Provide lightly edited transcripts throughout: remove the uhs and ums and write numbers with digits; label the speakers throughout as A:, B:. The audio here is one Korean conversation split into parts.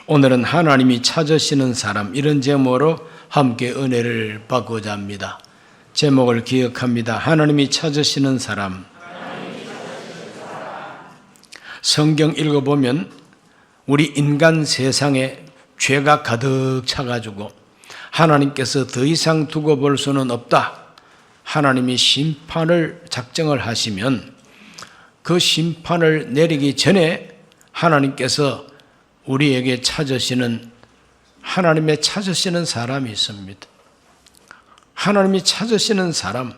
A: 오늘은 하나님이 찾으시는 사람, 이런 제목으로 함께 은혜를 받고자 합니다. 제목을 기억합니다. 하나님이 찾으시는 사람. 성경 읽어보면 우리 인간 세상에 죄가 가득 차가지고 하나님께서 더 이상 두고 볼 수는 없다, 하나님이 심판을 작정을 하시면 그 심판을 내리기 전에 하나님께서 우리에게 찾으시는, 하나님의 찾으시는 사람이 있습니다. 하나님이 찾으시는 사람,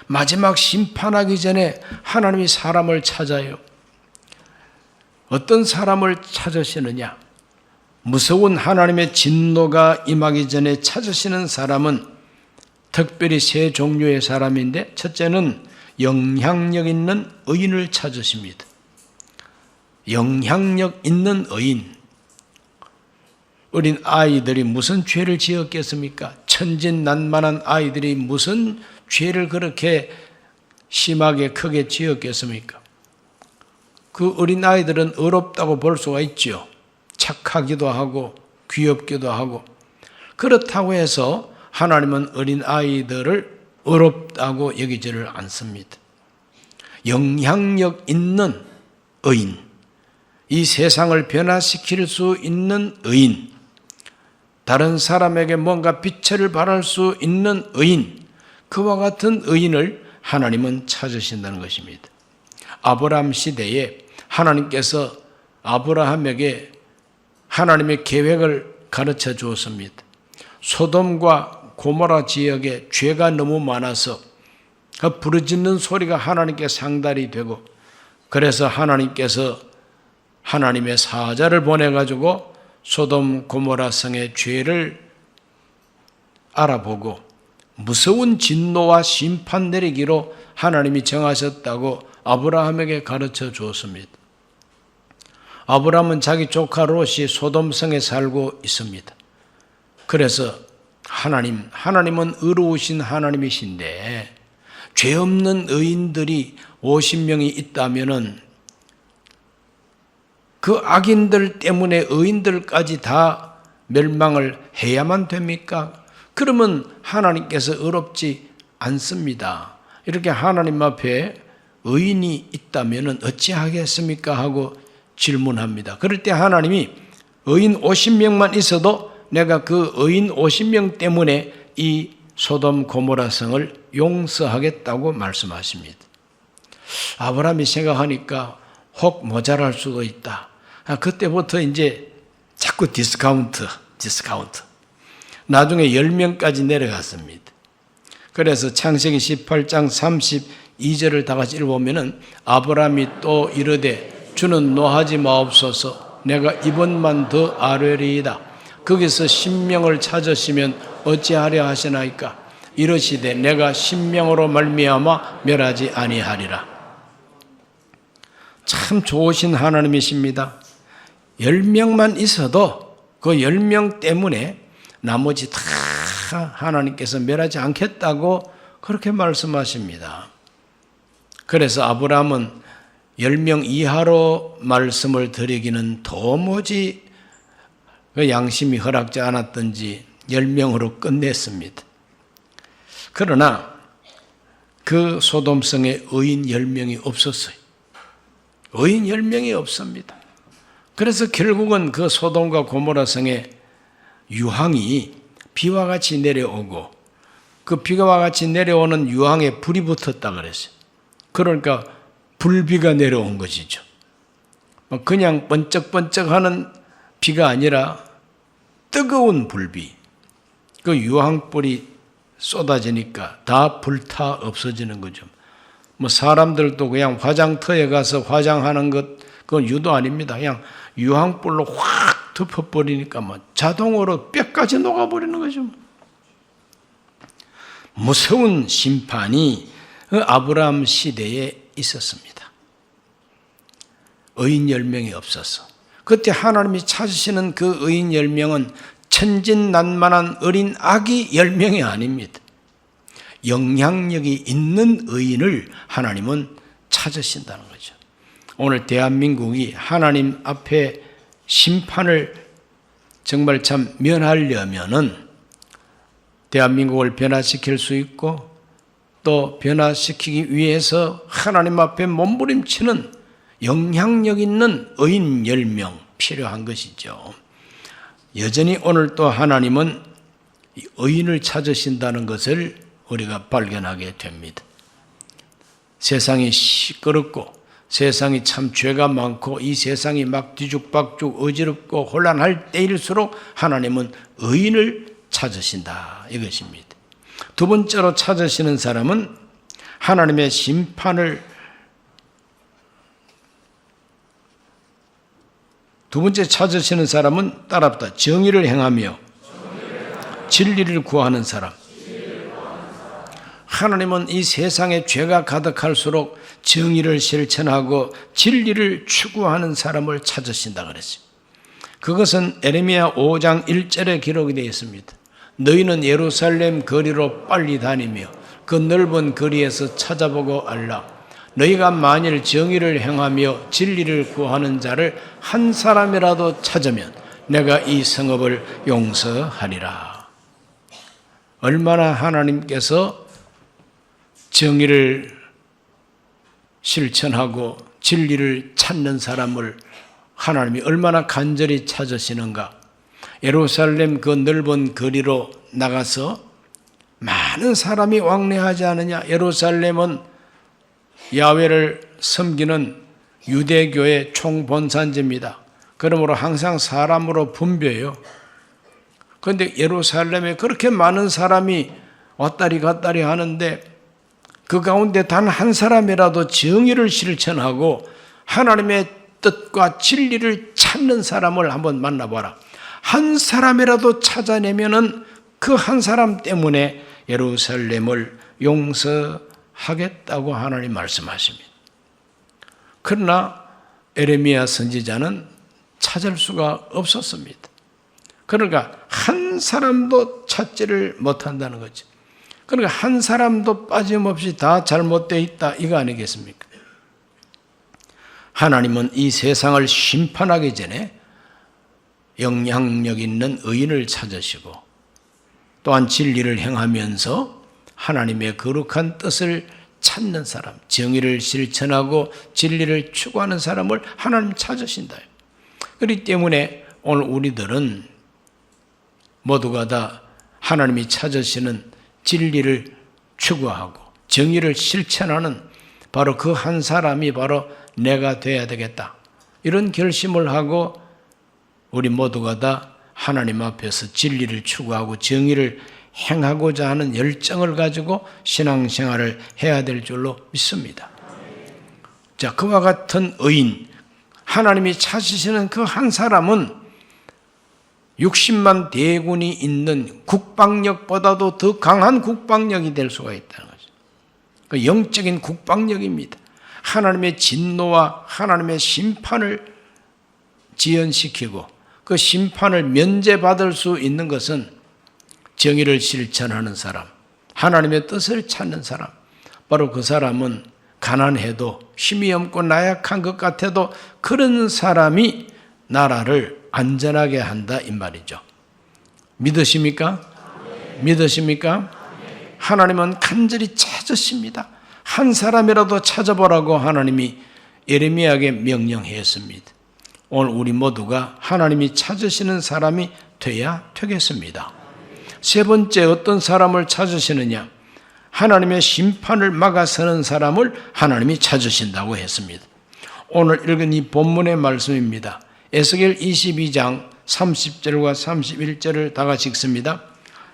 A: 마지막 심판하기 전에 하나님이 사람을 찾아요. 어떤 사람을 찾으시느냐? 무서운 하나님의 진노가 임하기 전에 찾으시는 사람은 특별히 세 종류의 사람인데, 첫째는 영향력 있는 의인을 찾으십니다. 영향력 있는 의인. 어린 아이들이 무슨 죄를 지었겠습니까? 천진난만한 아이들이 무슨 죄를 그렇게 심하게 크게 지었겠습니까? 그 어린 아이들은 어렵다고 볼 수가 있죠. 착하기도 하고 귀엽기도 하고. 그렇다고 해서 하나님은 어린 아이들을 어렵다고 여기지를 않습니다. 영향력 있는 의인, 이 세상을 변화시킬 수 있는 의인, 다른 사람에게 뭔가 빛을 발할 수 있는 의인, 그와 같은 의인을 하나님은 찾으신다는 것입니다. 아브라함 시대에 하나님께서 아브라함에게 하나님의 계획을 가르쳐 주었습니다. 소돔과 고모라 지역에 죄가 너무 많아서 그 부르짖는 소리가 하나님께 상달이 되고, 그래서 하나님께서 하나님의 사자를 보내가지고 소돔 고모라 성의 죄를 알아보고 무서운 진노와 심판 내리기로 하나님이 정하셨다고 아브라함에게 가르쳐 주었습니다. 아브라함은 자기 조카 롯이 소돔 성에 살고 있습니다. 그래서 하나님은 의로우신 하나님이신데 죄 없는 의인들이 50명이 있다면은 그 악인들 때문에 의인들까지 다 멸망을 해야만 됩니까? 그러면 하나님께서 의롭지 않습니다. 이렇게 하나님 앞에 의인이 있다면 어찌하겠습니까? 하고 질문합니다. 그럴 때 하나님이 의인 50명만 있어도 내가 그 의인 50명 때문에 이 소돔 고모라 성을 용서하겠다고 말씀하십니다. 아브라함이 생각하니까 혹 모자랄 수도 있다. 그때부터 이제 자꾸 디스카운트. 나중에 10명까지 내려갔습니다. 그래서 창세기 18장 32절을 다 같이 읽어보면 아브라함이 또 이르되 주는 노하지 마옵소서, 내가 이번만 더 아뢰리이다. 거기서 10명을 찾으시면 어찌하려 하시나이까? 이르시되 내가 10명으로 말미암아 멸하지 아니하리라. 참 좋으신 하나님이십니다. 10명만 있어도 그 10명 때문에 나머지 다 하나님께서 멸하지 않겠다고 그렇게 말씀하십니다. 그래서 아브라함은 10명 이하로 말씀을 드리기는 도무지 그 양심이 허락지 않았던지 10명으로 끝냈습니다. 그러나 그 소돔성에 의인 10명이 없었어요. 의인 10명이 없습니다. 그래서 결국은 그 소돔과 고모라 성에 유황이 비와 같이 내려오고, 그 비와 같이 내려오는 유황에 불이 붙었다 그랬어요. 그러니까 불비가 내려온 것이죠. 그냥 번쩍번쩍하는 비가 아니라 뜨거운 불비. 그 유황불이 쏟아지니까 다 불타 없어지는 거죠. 사람들도 그냥 화장터에 가서 화장하는 것, 그건 유도 아닙니다. 그냥 유황불로 확 덮어버리니까 자동으로 뼈까지 녹아버리는 거죠. 무서운 심판이 아브라함 시대에 있었습니다. 의인 10명이 없어서. 그때 하나님이 찾으시는 그 의인 10명은 천진난만한 어린 아기 10명이 아닙니다. 영향력이 있는 의인을 하나님은 찾으신다는 거죠. 오늘 대한민국이 하나님 앞에 심판을 정말 참 면하려면은 대한민국을 변화시킬 수 있고 또 변화시키기 위해서 하나님 앞에 몸부림치는 영향력 있는 의인 10명 필요한 것이죠. 여전히 오늘 또 하나님은 의인을 찾으신다는 것을 우리가 발견하게 됩니다. 세상이 시끄럽고 세상이 참 죄가 많고 이 세상이 막 뒤죽박죽 어지럽고 혼란할 때일수록 하나님은 의인을 찾으신다 이것입니다. 두 번째로 찾으시는 사람은 하나님의 심판을 두 번째 찾으시는 사람은 따랍다. 정의를 행하며 진리를 구하는 사람. 하나님은 이 세상에 죄가 가득할수록 정의를 실천하고 진리를 추구하는 사람을 찾으신다 그랬어요. 그것은 에레미야 5장 1절에 기록이 되어 있습니다. 너희는 예루살렘 거리로 빨리 다니며 그 넓은 거리에서 찾아보고 알라. 너희가 만일 정의를 행하며 진리를 구하는 자를 한 사람이라도 찾으면 내가 이 성읍을 용서하리라. 얼마나 하나님께서 정의를 실천하고 진리를 찾는 사람을 하나님이 얼마나 간절히 찾으시는가. 예루살렘 그 넓은 거리로 나가서 많은 사람이 왕래하지 않느냐. 예루살렘은 야훼를 섬기는 유대교의 총본산지입니다. 그러므로 항상 사람으로 붐벼요. 그런데 예루살렘에 그렇게 많은 사람이 왔다리 갔다리 하는데 그 가운데 단 한 사람이라도 정의를 실천하고 하나님의 뜻과 진리를 찾는 사람을 한번 만나봐라. 한 사람이라도 찾아내면은 그 한 사람 때문에 예루살렘을 용서하겠다고 하나님 말씀하십니다. 그러나 에레미야 선지자는 찾을 수가 없었습니다. 그러니까 한 사람도 찾지를 못한다는 거죠. 그러니까 한 사람도 빠짐없이 다 잘못되어 있다 이거 아니겠습니까? 하나님은 이 세상을 심판하기 전에 영향력 있는 의인을 찾으시고 또한 진리를 행하면서 하나님의 거룩한 뜻을 찾는 사람, 정의를 실천하고 진리를 추구하는 사람을 하나님 찾으신다. 그렇기 때문에 오늘 우리들은 모두가 다 하나님이 찾으시는 진리를 추구하고 정의를 실천하는 바로 그 한 사람이 바로 내가 돼야 되겠다. 이런 결심을 하고 우리 모두가 다 하나님 앞에서 진리를 추구하고 정의를 행하고자 하는 열정을 가지고 신앙생활을 해야 될 줄로 믿습니다. 자, 그와 같은 의인, 하나님이 찾으시는 그 한 사람은 60만 대군이 있는 국방력보다도 더 강한 국방력이 될 수가 있다는 거죠. 그 영적인 국방력입니다. 하나님의 진노와 하나님의 심판을 지연시키고 그 심판을 면제받을 수 있는 것은 정의를 실천하는 사람, 하나님의 뜻을 찾는 사람, 바로 그 사람은 가난해도 힘이 없고 나약한 것 같아도 그런 사람이 나라를 안전하게 한다 이 말이죠. 믿으십니까? 믿으십니까? 하나님은 간절히 찾으십니다. 한 사람이라도 찾아보라고 하나님이 예레미야에게 명령했습니다. 오늘 우리 모두가 하나님이 찾으시는 사람이 돼야 되겠습니다. 세 번째, 어떤 사람을 찾으시느냐? 하나님의 심판을 막아서는 사람을 하나님이 찾으신다고 했습니다. 오늘 읽은 이 본문의 말씀입니다. 에스겔 22장 30절과 31절을 다 같이 읽습니다.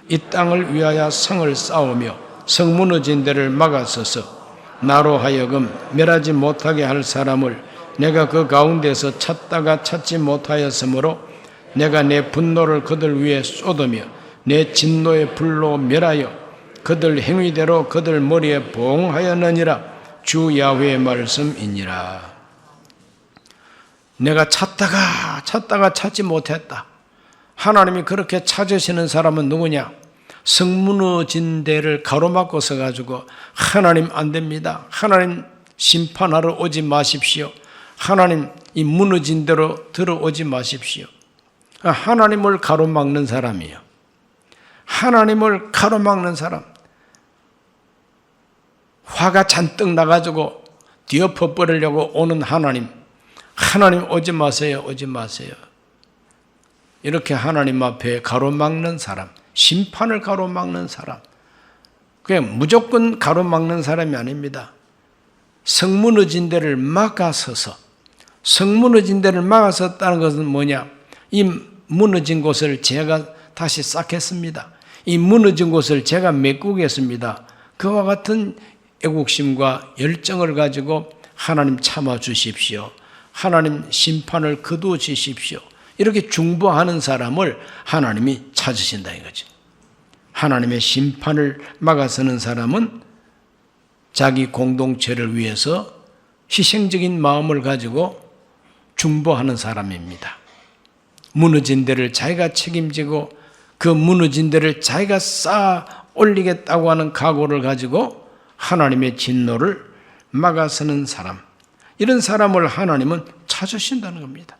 A: 이 땅을 위하여 성을 쌓으며 성 무너진 데를 막아서서 나로 하여금 멸하지 못하게 할 사람을 내가 그 가운데서 찾다가 찾지 못하였으므로 내가 내 분노를 그들 위에 쏟으며 내 진노의 불로 멸하여 그들 행위대로 그들 머리에 봉하였느니라. 주 야훼의 말씀이니라. 내가 찾다가 찾지 못했다. 하나님이 그렇게 찾으시는 사람은 누구냐? 성 무너진 데를 가로막고 서가지고 하나님 안 됩니다. 하나님 심판하러 오지 마십시오. 하나님 이 무너진 대로 들어오지 마십시오. 하나님을 가로막는 사람이에요. 하나님을 가로막는 사람. 화가 잔뜩 나가지고 뒤엎어버리려고 오는 하나님. 하나님 오지 마세요. 오지 마세요. 이렇게 하나님 앞에 가로막는 사람. 심판을 가로막는 사람. 그냥 무조건 가로막는 사람이 아닙니다. 성 무너진 데를 막아서서, 성 무너진 데를 막아섰다는 것은 뭐냐? 이 무너진 곳을 제가 다시 쌓겠습니다. 이 무너진 곳을 제가 메꾸겠습니다. 그와 같은 애국심과 열정을 가지고 하나님 참아 주십시오. 하나님 심판을 거두어 주십시오. 이렇게 중보하는 사람을 하나님이 찾으신다 이거죠. 하나님의 심판을 막아서는 사람은 자기 공동체를 위해서 희생적인 마음을 가지고 중보하는 사람입니다. 무너진 데를 자기가 책임지고 그 무너진 데를 자기가 쌓아 올리겠다고 하는 각오를 가지고 하나님의 진노를 막아서는 사람. 이런 사람을 하나님은 찾으신다는 겁니다.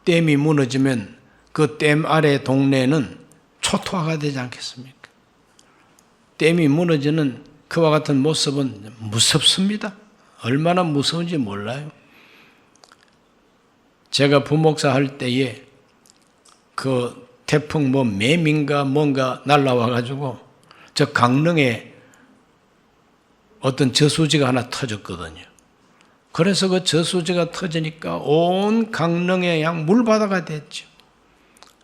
A: 댐이 무너지면 그 댐 아래 동네는 초토화가 되지 않겠습니까? 댐이 무너지는 그와 같은 모습은 무섭습니다. 얼마나 무서운지 몰라요. 제가 부목사 할 때에 그 태풍 매민가 뭔가 날라와가지고 저 강릉에 어떤 저수지가 하나 터졌거든요. 그래서 그 저수지가 터지니까 온 강릉에 양 물바다가 됐죠.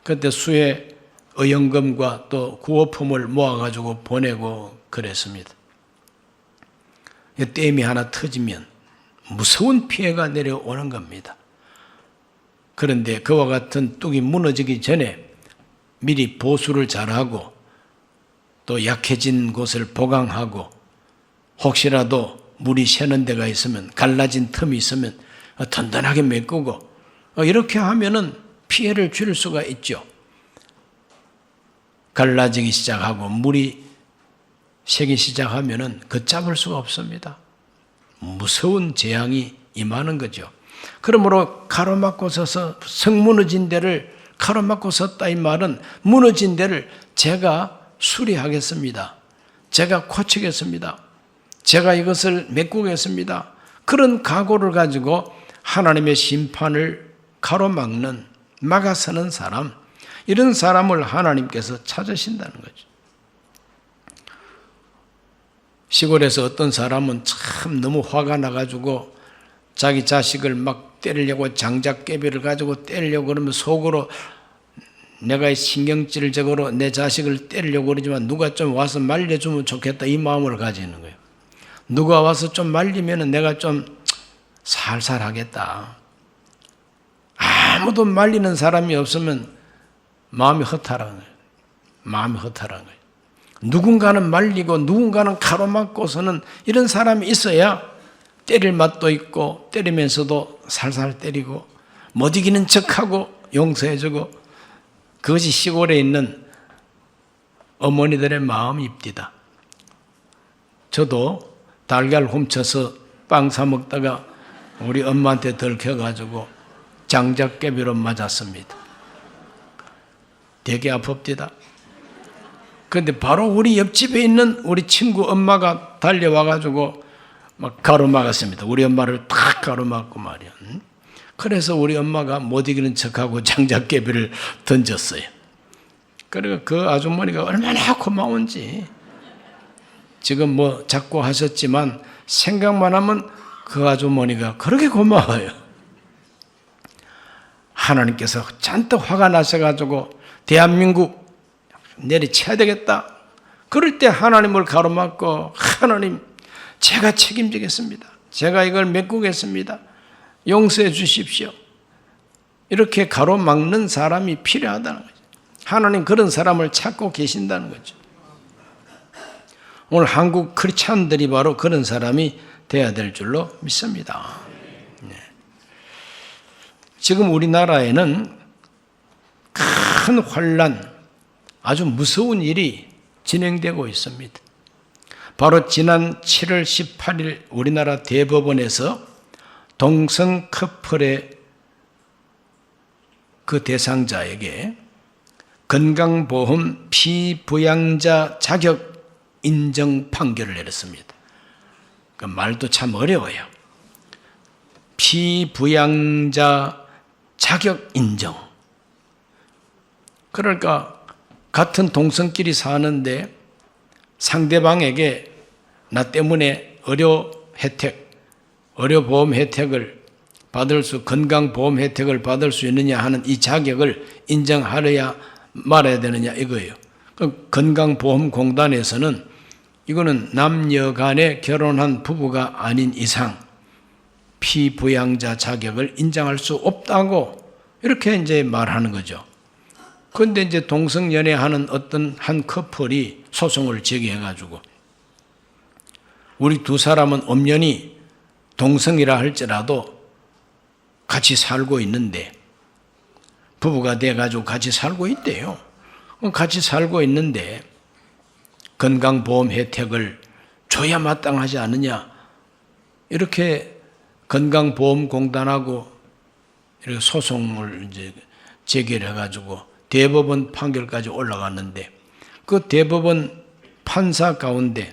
A: 그때 수해 의연금과 또 구호품을 모아가지고 보내고 그랬습니다. 댐이 하나 터지면 무서운 피해가 내려오는 겁니다. 그런데 그와 같은 뚝이 무너지기 전에 미리 보수를 잘하고 또 약해진 곳을 보강하고 혹시라도 물이 새는 데가 있으면 갈라진 틈이 있으면 든든하게 메꾸고 이렇게 하면은 피해를 줄일 수가 있죠. 갈라지기 시작하고 물이 새기 시작하면은 걷잡을 수가 없습니다. 무서운 재앙이 임하는 거죠. 그러므로 가로막고 서서 성 무너진 데를 가로막고 섰다 이 말은 무너진 데를 제가 수리하겠습니다. 제가 고치겠습니다. 제가 이것을 메꾸겠습니다. 그런 각오를 가지고 하나님의 심판을 가로막는 막아서는 사람, 이런 사람을 하나님께서 찾으신다는 거죠. 시골에서 어떤 사람은 참 너무 화가 나가지고 자기 자식을 막 때리려고 장작개비를 가지고 때리려고 그러면 속으로 내가 신경질적으로 내 자식을 때리려고 그러지만 누가 좀 와서 말려주면 좋겠다 이 마음을 가지는 거예요. 누가 와서 좀 말리면 내가 좀 살살 하겠다. 아무도 말리는 사람이 없으면 마음이 허탈한 거예요. 마음이 허탈한 거예요. 누군가는 말리고 누군가는 가로막고서는 이런 사람이 있어야 때릴 맛도 있고 때리면서도 살살 때리고 못 이기는 척하고 용서해주고 그것이 시골에 있는 어머니들의 마음입니다. 저도 달걀 훔쳐서 빵 사 먹다가 우리 엄마한테 들켜가지고 장작개비로 맞았습니다. 되게 아픕니다. 그런데 바로 우리 옆집에 있는 우리 친구 엄마가 달려와가지고 막 가로막았습니다. 우리 엄마를 탁 가로막고 말이야. 그래서 우리 엄마가 못 이기는 척하고 장작개비를 던졌어요. 그리고 그 아주머니가 얼마나 고마운지 지금 자꾸 하셨지만 생각만 하면 그 아주머니가 그렇게 고마워요. 하나님께서 잔뜩 화가 나셔가지고 대한민국 내리쳐야 되겠다. 그럴 때 하나님을 가로막고 하나님 제가 책임지겠습니다. 제가 이걸 메꾸겠습니다. 용서해 주십시오. 이렇게 가로막는 사람이 필요하다는 거죠. 하나님 그런 사람을 찾고 계신다는 거죠. 오늘 한국 크리스찬들이 바로 그런 사람이 되어야 될 줄로 믿습니다. 네. 지금 우리나라에는 큰 혼란, 아주 무서운 일이 진행되고 있습니다. 바로 지난 7월 18일 우리나라 대법원에서 동성 커플의 그 대상자에게 건강보험 피부양자 자격 인정 판결을 내렸습니다. 그 말도 참 어려워요. 피부양자 자격 인정. 그러니까 같은 동성끼리 사는데 상대방에게 나 때문에 의료보험 혜택을 건강보험 혜택을 받을 수 있느냐 하는 이 자격을 인정하려야 말아야 되느냐 이거예요. 건강보험공단에서는 이거는 남녀 간에 결혼한 부부가 아닌 이상 피부양자 자격을 인정할 수 없다고 이렇게 이제 말하는 거죠. 그런데 이제 동성연애하는 어떤 한 커플이 소송을 제기해가지고 우리 두 사람은 엄연히 동성이라 할지라도 같이 살고 있는데 부부가 돼가지고 같이 살고 있대요. 같이 살고 있는데 건강보험 혜택을 줘야 마땅하지 않느냐 이렇게 건강보험공단하고 이렇게 소송을 이제 제기를 해가지고 대법원 판결까지 올라갔는데 그 대법원 판사 가운데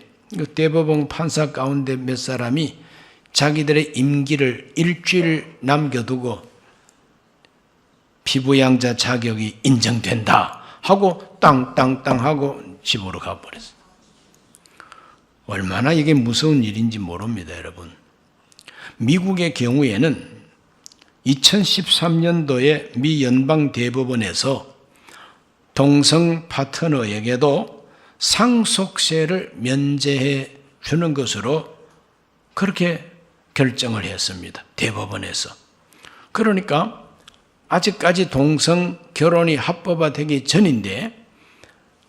A: 몇 사람이 자기들의 임기를 일주일 남겨두고 피부양자 자격이 인정된다 하고 땅땅땅 하고 집으로 가버렸어요. 얼마나 이게 무서운 일인지 모릅니다, 여러분. 미국의 경우에는 2013년도에 미 연방대법원에서 동성 파트너에게도 상속세를 면제해 주는 것으로 그렇게 결정을 했습니다. 대법원에서. 그러니까 아직까지 동성 결혼이 합법화되기 전인데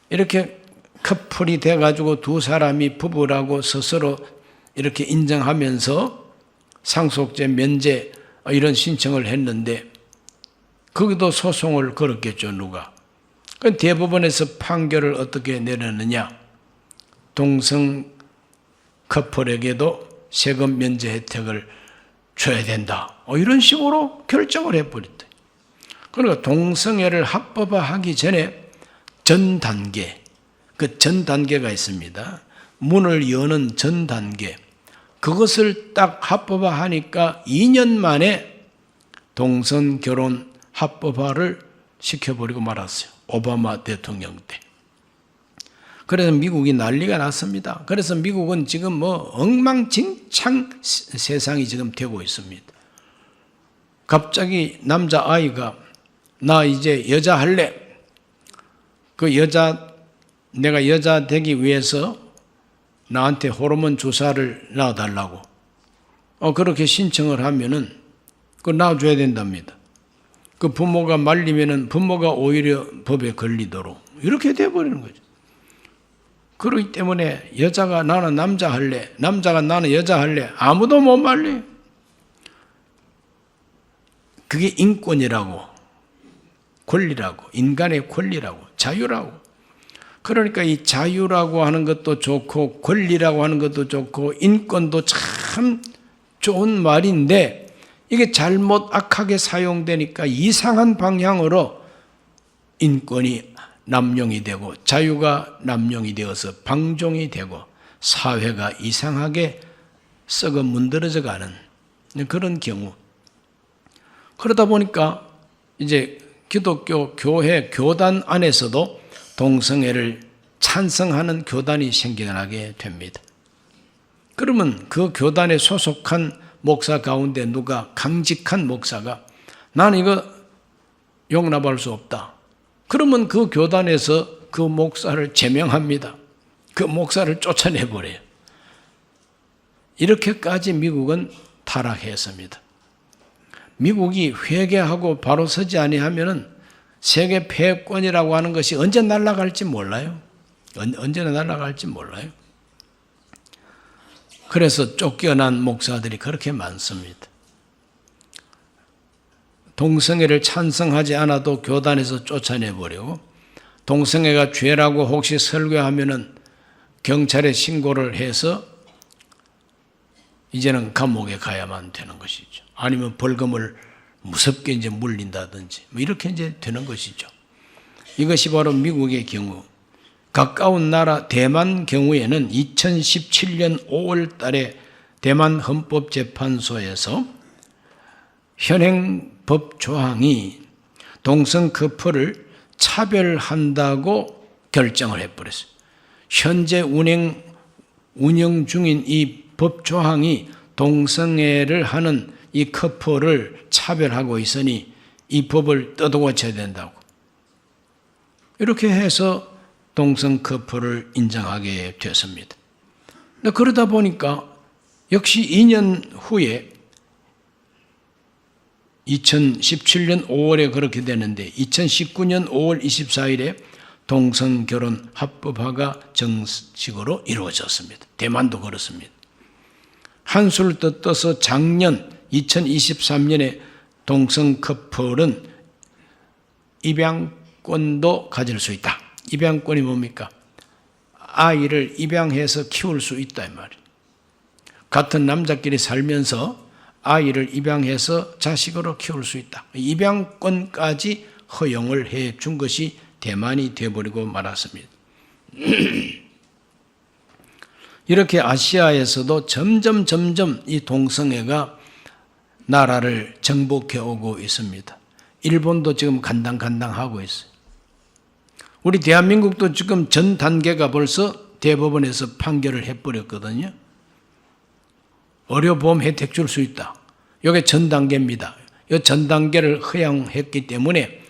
A: 이렇게 커플이 돼가지고 두 사람이 부부라고 스스로 이렇게 인정하면서 상속세 면제 이런 신청을 했는데 거기도 소송을 걸었겠죠, 누가. 대법원에서 판결을 어떻게 내렸느냐. 동성 커플에게도 세금 면제 혜택을 줘야 된다. 이런 식으로 결정을 해버렸다. 그러니까 동성애를 합법화하기 전에 전 단계, 그 전 단계가 있습니다. 문을 여는 전 단계. 그것을 딱 합법화하니까 2년 만에 동성 결혼 합법화를 시켜버리고 말았어요. 오바마 대통령 때. 그래서 미국이 난리가 났습니다. 그래서 미국은 지금 엉망진창 세상이 지금 되고 있습니다. 갑자기 남자아이가 나 이제 여자 할래. 내가 여자 되기 위해서 나한테 호르몬 주사를 놔달라고. 그렇게 신청을 하면은 놔줘야 된답니다. 그 부모가 말리면은 부모가 오히려 법에 걸리도록 이렇게 돼버리는 거죠. 그렇기 때문에 여자가 나는 남자 할래, 남자가 나는 여자 할래, 아무도 못 말려. 그게 인권이라고, 권리라고, 인간의 권리라고, 자유라고. 그러니까 이 자유라고 하는 것도 좋고 권리라고 하는 것도 좋고 인권도 참 좋은 말인데 이게 잘못 악하게 사용되니까 이상한 방향으로 인권이 남용이 되고 자유가 남용이 되어서 방종이 되고 사회가 이상하게 썩어 문드러져 가는 그런 경우. 그러다 보니까 이제 기독교 교회 교단 안에서도 동성애를 찬성하는 교단이 생겨나게 됩니다. 그러면 그 교단에 소속한 목사 가운데 누가 강직한 목사가 나는 이거 용납할 수 없다. 그러면 그 교단에서 그 목사를 제명합니다. 그 목사를 쫓아내버려요. 이렇게까지 미국은 타락했습니다. 미국이 회개하고 바로 서지 아니하면은 세계 패권이라고 하는 것이 언제 날아갈지 몰라요. 언제나 날아갈지 몰라요. 그래서 쫓겨난 목사들이 그렇게 많습니다. 동성애를 찬성하지 않아도 교단에서 쫓아내버리고 동성애가 죄라고 혹시 설교하면은 경찰에 신고를 해서 이제는 감옥에 가야만 되는 것이죠. 아니면 벌금을 무섭게 이제 물린다든지 뭐 이렇게 이제 되는 것이죠. 이것이 바로 미국의 경우, 가까운 나라 대만 경우에는 2017년 5월 달에 대만 헌법재판소에서 현행 법 조항이 동성 커플을 차별한다고 결정을 해버렸어요. 현재 운영 중인 이 법 조항이 동성애를 하는 이 커플을 차별하고 있으니 이 법을 뜯어고쳐야 된다고. 이렇게 해서 동성 커플을 인정하게 됐습니다. 그러다 보니까 역시 2년 후에 2017년 5월에 그렇게 되는데 2019년 5월 24일에 동성결혼 합법화가 정식으로 이루어졌습니다. 대만도 그렇습니다. 한술 더 떠서 작년 2023년에 동성 커플은 입양권도 가질 수 있다. 입양권이 뭡니까? 아이를 입양해서 키울 수 있다 이 말이에요. 같은 남자끼리 살면서 아이를 입양해서 자식으로 키울 수 있다. 입양권까지 허용을 해 준 것이 대만이 되어버리고 말았습니다. 이렇게 아시아에서도 점점 이 동성애가 나라를 정복해 오고 있습니다. 일본도 지금 간당간당하고 있어요. 우리 대한민국도 지금 전 단계가 벌써 대법원에서 판결을 해버렸거든요. 의료보험 혜택 줄 수 있다. 이게 전 단계입니다. 이 전 단계를 허용했기 때문에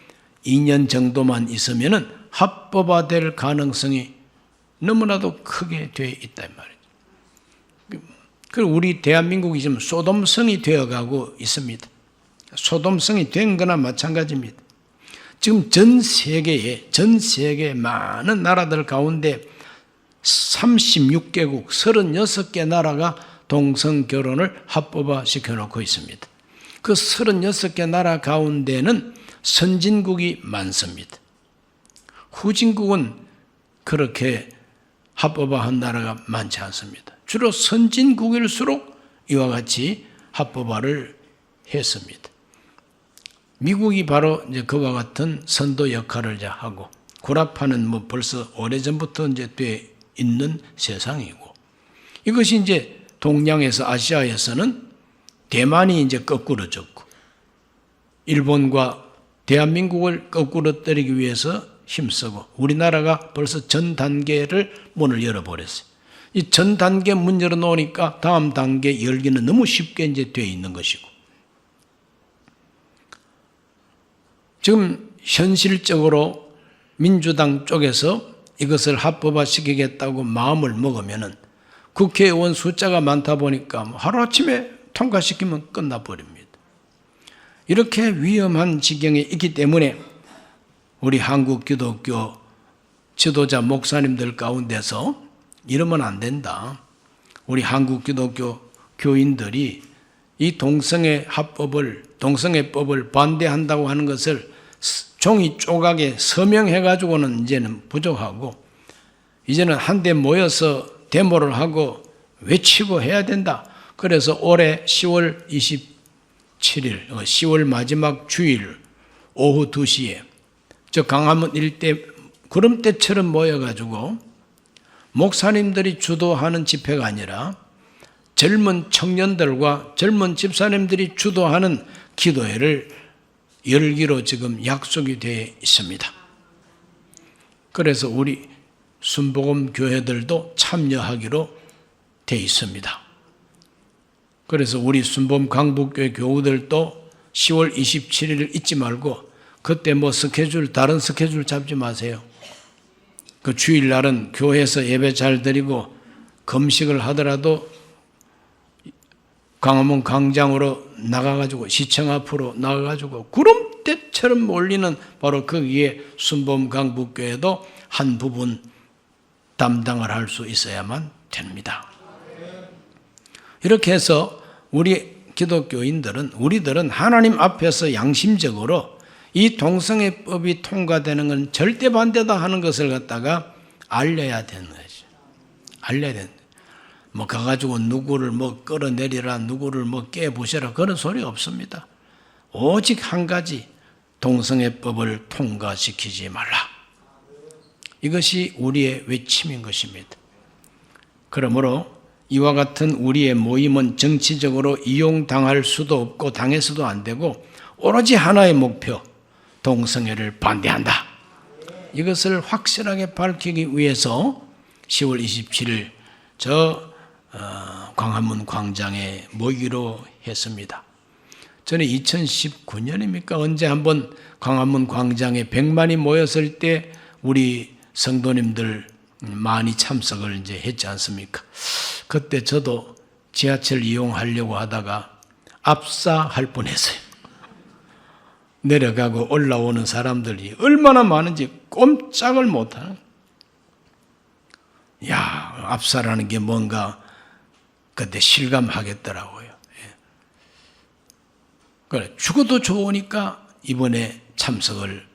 A: 2년 정도만 있으면은 합법화될 가능성이 너무나도 크게 되어 있다 말이죠. 그리고 우리 대한민국이 지금 소돔성이 되어가고 있습니다. 소돔성이 된 거나 마찬가지입니다. 지금 전 세계에 많은 나라들 가운데 36개국, 36개 나라가 동성 결혼을 합법화 시켜놓고 있습니다. 그 36개 나라 가운데는 선진국이 많습니다. 후진국은 그렇게 합법화한 나라가 많지 않습니다. 주로 선진국일수록 이와 같이 합법화를 했습니다. 미국이 바로 이제 그와 같은 선도 역할을 하고, 구라파는 뭐 벌써 오래전부터 이제 돼 있는 세상이고, 이것이 이제 동양에서 아시아에서는 대만이 이제 거꾸로졌고, 일본과 대한민국을 거꾸로 때리기 위해서 힘쓰고, 우리나라가 벌써 전 단계를 문을 열어버렸어요. 이 전 단계 문 열어놓으니까 다음 단계 열기는 너무 쉽게 이제 돼 있는 것이고, 지금 현실적으로 민주당 쪽에서 이것을 합법화시키겠다고 마음을 먹으면은 국회의원 숫자가 많다 보니까 하루아침에 통과시키면 끝나버립니다. 이렇게 위험한 지경에 있기 때문에 우리 한국 기독교 지도자 목사님들 가운데서 이러면 안 된다. 우리 한국 기독교 교인들이 이 동성애법을 반대한다고 하는 것을 종이 조각에 서명해가지고는 이제는 부족하고, 이제는 한데 모여서 데모를 하고 외치고 해야 된다. 그래서 올해 10월 27일, 10월 마지막 주일 오후 2시에 저 강화문 일대 구름대처럼 모여가지고 목사님들이 주도하는 집회가 아니라 젊은 청년들과 젊은 집사님들이 주도하는 기도회를 열기로 지금 약속이 되어 있습니다. 그래서 우리 순복음 교회들도 참여하기로 되어 있습니다. 그래서 우리 순복음 강북교회 교우들도 10월 27일을 잊지 말고, 그때 뭐 다른 스케줄 잡지 마세요. 그 주일날은 교회에서 예배 잘 드리고 금식을 하더라도 강화문 광장으로 나가가지고, 시청 앞으로 나가가지고 구름대처럼 몰리는 바로 거기에 순복음 강북교회도 한 부분 담당을 할 수 있어야만 됩니다. 이렇게 해서 우리 우리들은 하나님 앞에서 양심적으로 이 동성애법이 통과되는 건 절대 반대다 하는 것을 갖다가 알려야 되는 거죠. 알려야 되는 거죠. 뭐 가가지고 누구를 뭐 끌어내리라, 누구를 뭐 깨부셔라, 그런 소리 없습니다. 오직 한 가지, 동성애법을 통과시키지 말라. 이것이 우리의 외침인 것입니다. 그러므로 이와 같은 우리의 모임은 정치적으로 이용당할 수도 없고 당해서도 안 되고 오로지 하나의 목표, 동성애를 반대한다. 이것을 확실하게 밝히기 위해서 10월 27일 광화문 광장에 모이기로 했습니다. 저는 2019년입니까? 언제 한번 광화문 광장에 100만이 모였을 때 우리 성도님들 많이 참석을 이제 했지 않습니까? 그때 저도 지하철 이용하려고 하다가 압사할 뻔했어요. 내려가고 올라오는 사람들이 얼마나 많은지 꼼짝을 못하는. 압사라는 게 뭔가 그때 실감하겠더라고요. 그래, 죽어도 좋으니까 이번에 참석을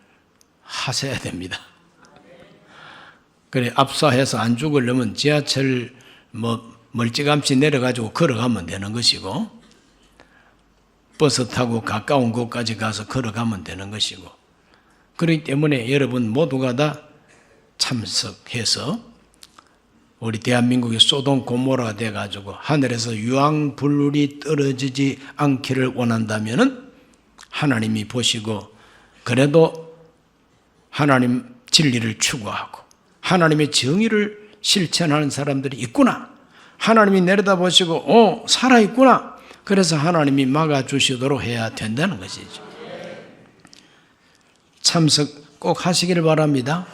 A: 하셔야 됩니다. 그래, 압사해서 안 죽으려면 지하철 멀찌감치 내려가지고 걸어가면 되는 것이고, 버스 타고 가까운 곳까지 가서 걸어가면 되는 것이고, 그렇기 때문에 여러분 모두가 다 참석해서 우리 대한민국이 소돔 고모라가 돼가지고 하늘에서 유황불이 떨어지지 않기를 원한다면은 하나님이 보시고, 그래도 하나님 진리를 추구하고 하나님의 정의를 실천하는 사람들이 있구나, 하나님이 내려다보시고 살아있구나, 그래서 하나님이 막아주시도록 해야 된다는 것이죠. 참석 꼭 하시기를 바랍니다.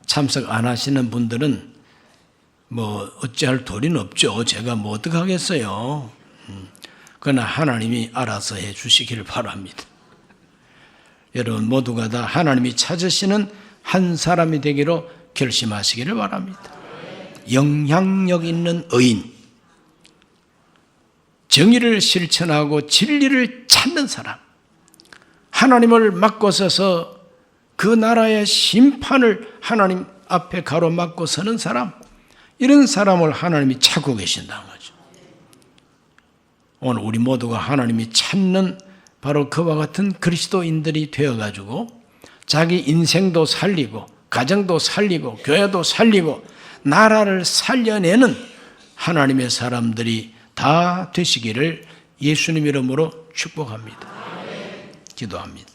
A: 참석 안 하시는 분들은 어찌할 도리는 없죠. 제가 어떻게 하겠어요. 그러나 하나님이 알아서 해 주시기를 바랍니다. 여러분 모두가 다 하나님이 찾으시는 한 사람이 되기로 결심하시기를 바랍니다. 영향력 있는 의인, 정의를 실천하고 진리를 찾는 사람, 하나님을 맡고 서서 그 나라의 심판을 하나님 앞에 가로막고 서는 사람, 이런 사람을 하나님이 찾고 계신다는 거죠. 오늘 우리 모두가 하나님이 찾는 바로 그와 같은 그리스도인들이 되어가지고 자기 인생도 살리고 가정도 살리고 교회도 살리고 나라를 살려내는 하나님의 사람들이 다 되시기를 예수님 이름으로 축복합니다. 기도합니다.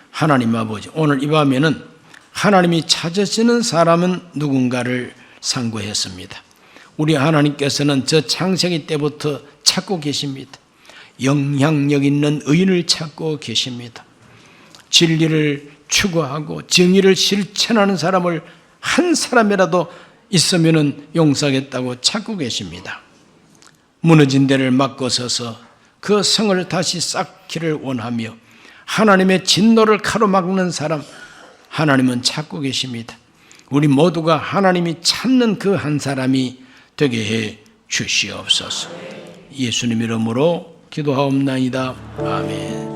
A: 하나님 아버지, 오늘 이 밤에는 하나님이 찾으시는 사람은 누군가를 상고했습니다. 우리 하나님께서는 저 창세기 때부터 찾고 계십니다. 영향력 있는 의인을 찾고 계십니다. 진리를 추구하고 정의를 실천하는 사람을 한 사람이라도 있으면 용서하겠다고 찾고 계십니다. 무너진 데를 막고 서서 그 성을 다시 쌓기를 원하며 하나님의 진노를 가로막는 사람, 하나님은 찾고 계십니다. 우리 모두가 하나님이 찾는 그 한 사람이 되게 해 주시옵소서. 예수님 이름으로 기도하옵나이다. 아멘.